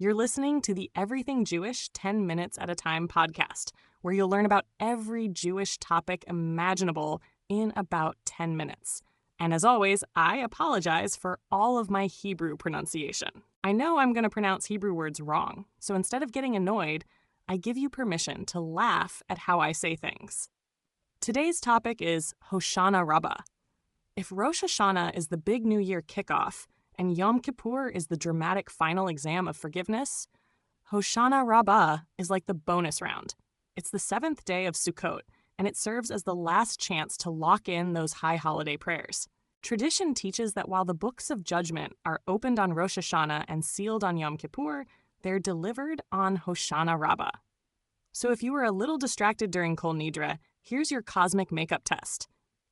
You're listening to the Everything Jewish 10 Minutes at a Time podcast, where you'll learn about every Jewish topic imaginable in about 10 minutes. And as always, I apologize for all of my Hebrew pronunciation. I know I'm going to pronounce Hebrew words wrong, so instead of getting annoyed, I give you permission to laugh at how I say things. Today's topic is Hoshanah Rabbah. If Rosh Hashanah is the big New Year kickoff, and Yom Kippur is the dramatic final exam of forgiveness, Hoshanah Rabbah is like the bonus round. It's the 7th day of Sukkot, and it serves as the last chance to lock in those high holiday prayers. Tradition teaches that while the books of judgment are opened on Rosh Hashanah and sealed on Yom Kippur, they're delivered on Hoshanah Rabbah. So if you were a little distracted during Kol Nidre, here's your cosmic makeup test.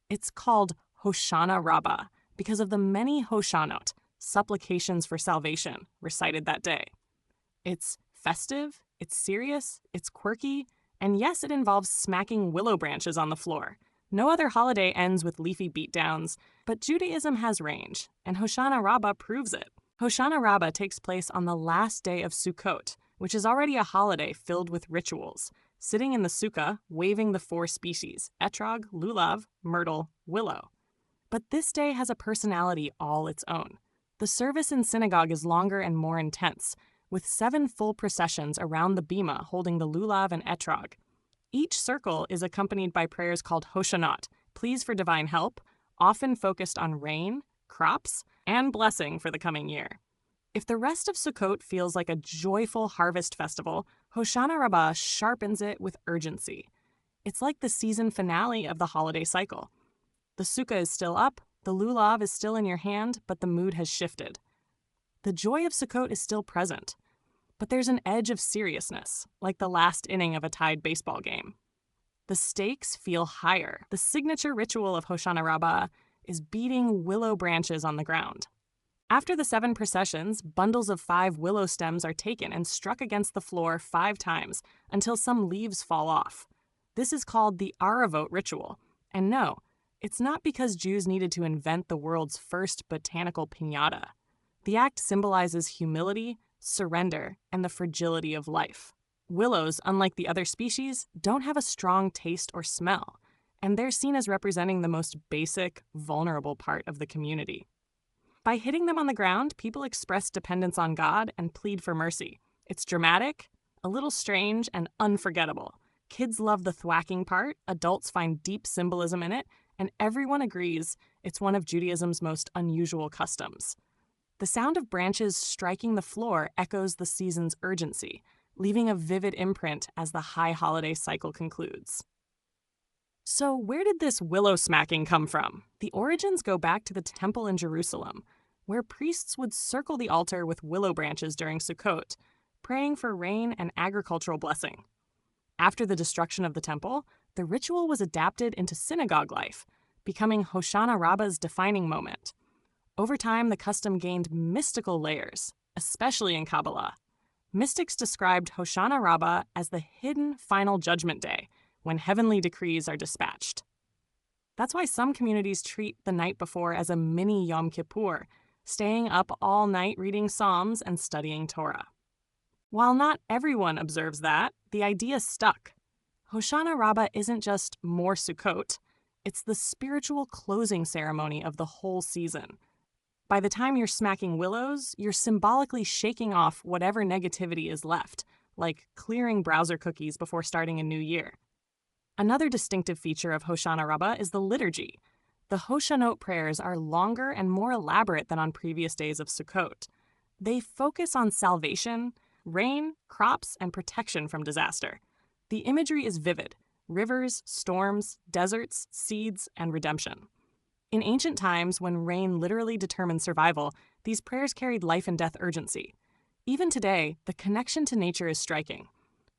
It's called Hoshanah Rabbah because of the many Hoshanot, supplications for salvation, recited that day. It's festive, it's serious, it's quirky, and yes, it involves smacking willow branches on the floor. No other holiday ends with leafy beatdowns, but Judaism has range, and Hoshanah Rabbah proves it. Hoshanah Rabbah takes place on the last day of Sukkot, which is already a holiday filled with rituals, sitting in the sukkah, waving the 4 species, etrog, lulav, myrtle, willow. But this day has a personality all its own. The service in synagogue is longer and more intense, with 7 full processions around the bima holding the lulav and etrog. Each circle is accompanied by prayers called Hoshanot, pleas for divine help, often focused on rain, crops, and blessing for the coming year. If the rest of Sukkot feels like a joyful harvest festival, Hoshanah Rabbah sharpens it with urgency. It's like the season finale of the holiday cycle. The sukkah is still up, the lulav is still in your hand, but the mood has shifted. The joy of Sukkot is still present, but there's an edge of seriousness, like the last inning of a tied baseball game. The stakes feel higher. The signature ritual of Hoshanah Rabbah is beating willow branches on the ground. After the 7 processions, bundles of 5 willow stems are taken and struck against the floor 5 times until some leaves fall off. This is called the Aravot ritual. And no, it's not because Jews needed to invent the world's first botanical piñata. The act symbolizes humility, surrender, and the fragility of life. Willows, unlike the other species, don't have a strong taste or smell, and they're seen as representing the most basic, vulnerable part of the community. By hitting them on the ground, people express dependence on God and plead for mercy. It's dramatic, a little strange, and unforgettable. Kids love the thwacking part, adults find deep symbolism in it, and everyone agrees it's one of Judaism's most unusual customs. The sound of branches striking the floor echoes the season's urgency, leaving a vivid imprint as the high holiday cycle concludes. So where did this willow smacking come from? The origins go back to the temple in Jerusalem, where priests would circle the altar with willow branches during Sukkot, praying for rain and agricultural blessing. After the destruction of the temple, the ritual was adapted into synagogue life, becoming Hoshanah Rabbah's defining moment. Over time, the custom gained mystical layers, especially in Kabbalah. Mystics described Hoshanah Rabbah as the hidden final judgment day, when heavenly decrees are dispatched. That's why some communities treat the night before as a mini Yom Kippur, staying up all night reading Psalms and studying Torah. While not everyone observes that, the idea stuck. Hoshanah Rabbah isn't just more Sukkot, it's the spiritual closing ceremony of the whole season. By the time you're smacking willows, you're symbolically shaking off whatever negativity is left, like clearing browser cookies before starting a new year. Another distinctive feature of Hoshanah Rabbah is the liturgy. The Hoshanot prayers are longer and more elaborate than on previous days of Sukkot. They focus on salvation, rain, crops, and protection from disaster. The imagery is vivid: rivers, storms, deserts, seeds, and redemption. In ancient times, when rain literally determined survival, these prayers carried life and death urgency. Even today, the connection to nature is striking.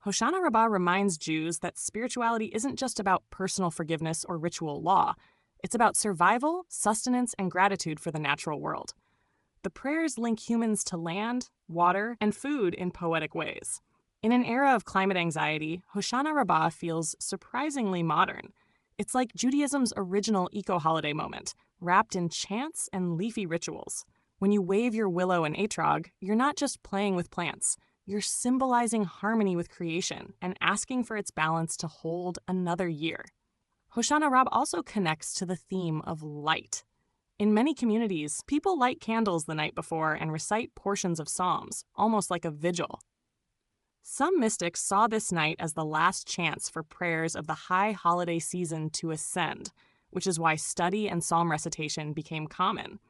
Hoshanah Rabbah reminds Jews that spirituality isn't just about personal forgiveness or ritual law. It's about survival, sustenance, and gratitude for the natural world. The prayers link humans to land, water, and food in poetic ways. In an era of climate anxiety, Hoshanah Rabbah feels surprisingly modern. It's like Judaism's original eco-holiday moment, wrapped in chants and leafy rituals. When you wave your willow and etrog, you're not just playing with plants. You're symbolizing harmony with creation and asking for its balance to hold another year. Hoshanah Rabbah also connects to the theme of light. In many communities, people light candles the night before and recite portions of psalms, almost like a vigil. Some mystics saw this night as the last chance for prayers of the high holiday season to ascend, which is why study and psalm recitation became common.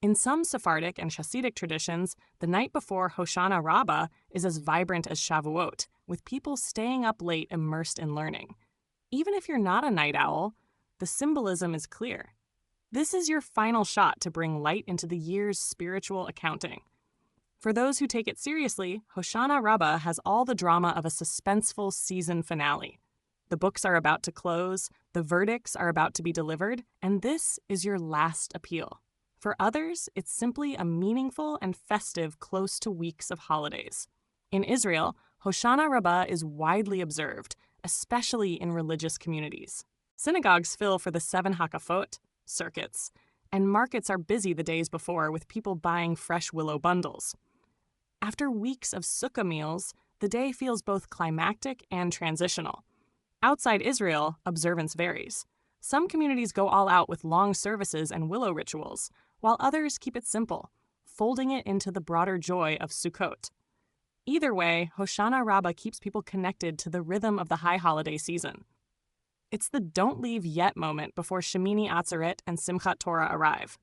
In some Sephardic and Hasidic traditions, the night before Hoshanah Rabbah is as vibrant as Shavuot, with people staying up late immersed in learning. Even if you're not a night owl, the symbolism is clear. This is your final shot to bring light into the year's spiritual accounting. For those who take it seriously, Hoshanah Rabbah has all the drama of a suspenseful season finale. The books are about to close, the verdicts are about to be delivered, and this is your last appeal. For others, it's simply a meaningful and festive close to weeks of holidays. In Israel, Hoshanah Rabbah is widely observed, especially in religious communities. Synagogues fill for the 7 Hakafot, circuits, and markets are busy the days before with people buying fresh willow bundles. After weeks of sukkah meals, the day feels both climactic and transitional. Outside Israel, observance varies. Some communities go all out with long services and willow rituals, while others keep it simple, folding it into the broader joy of Sukkot. Either way, Hoshanah Rabbah keeps people connected to the rhythm of the high holiday season. It's the don't leave yet moment before Shemini Atzeret and Simchat Torah arrive.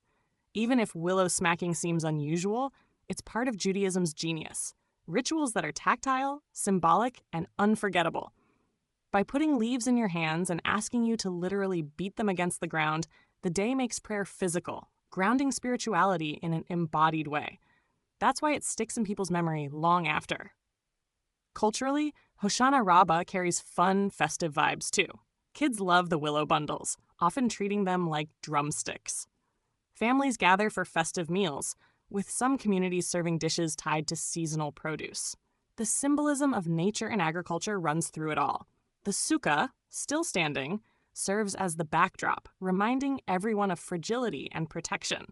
Even if willow smacking seems unusual, it's part of Judaism's genius. Rituals that are tactile, symbolic, and unforgettable. By putting leaves in your hands and asking you to literally beat them against the ground, the day makes prayer physical, grounding spirituality in an embodied way. That's why it sticks in people's memory long after. Culturally, Hoshanah Rabbah carries fun, festive vibes too. Kids love the willow bundles, often treating them like drumsticks. Families gather for festive meals, with some communities serving dishes tied to seasonal produce. The symbolism of nature and agriculture runs through it all. The sukkah, still standing, serves as the backdrop, reminding everyone of fragility and protection.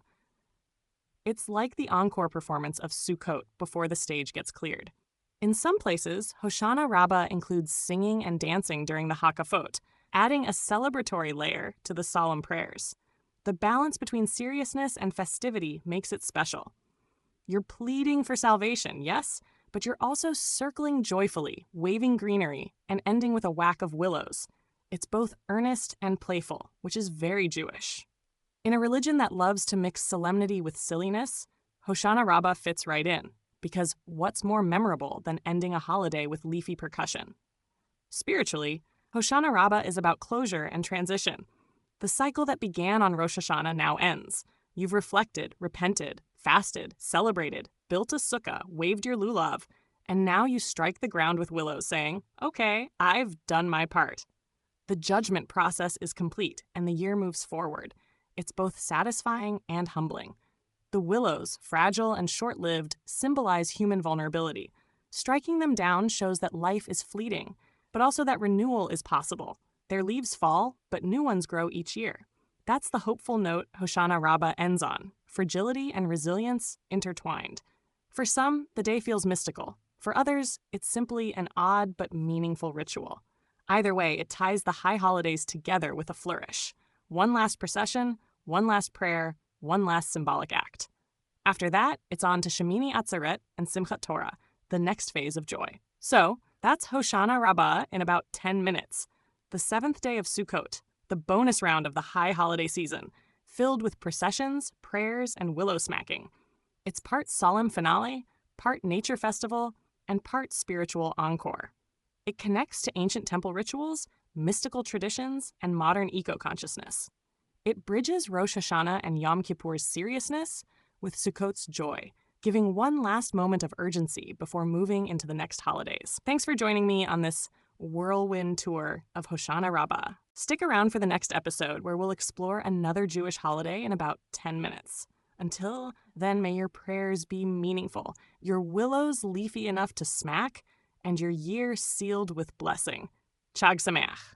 It's like the encore performance of Sukkot before the stage gets cleared. In some places, Hoshanah Rabbah includes singing and dancing during the Hakafot, adding a celebratory layer to the solemn prayers. The balance between seriousness and festivity makes it special. You're pleading for salvation, yes, but you're also circling joyfully, waving greenery, and ending with a whack of willows. It's both earnest and playful, which is very Jewish. In a religion that loves to mix solemnity with silliness, Hoshanah Rabbah fits right in, because what's more memorable than ending a holiday with leafy percussion? Spiritually, Hoshanah Rabbah is about closure and transition. The cycle that began on Rosh Hashanah now ends. You've reflected, repented, fasted, celebrated, built a sukkah, waved your lulav, and now you strike the ground with willows saying, okay, I've done my part. The judgment process is complete and the year moves forward. It's both satisfying and humbling. The willows, fragile and short-lived, symbolize human vulnerability. Striking them down shows that life is fleeting, but also that renewal is possible. Their leaves fall, but new ones grow each year. That's the hopeful note Hoshanah Rabbah ends on, fragility and resilience intertwined. For some, the day feels mystical. For others, it's simply an odd but meaningful ritual. Either way, it ties the high holidays together with a flourish. One last procession, one last prayer, one last symbolic act. After that, it's on to Shemini Atzeret and Simchat Torah, the next phase of joy. So, that's Hoshanah Rabbah in about 10 minutes. The 7th day of Sukkot, the bonus round of the high holiday season, filled with processions, prayers, and willow smacking. It's part solemn finale, part nature festival, and part spiritual encore. It connects to ancient temple rituals, mystical traditions, and modern eco-consciousness. It bridges Rosh Hashanah and Yom Kippur's seriousness with Sukkot's joy, giving one last moment of urgency before moving into the next holidays. Thanks for joining me on this whirlwind tour of Hoshanah Rabbah. Stick around for the next episode where we'll explore another Jewish holiday in about 10 minutes. Until then, may your prayers be meaningful, your willows leafy enough to smack, and your year sealed with blessing. Chag Sameach.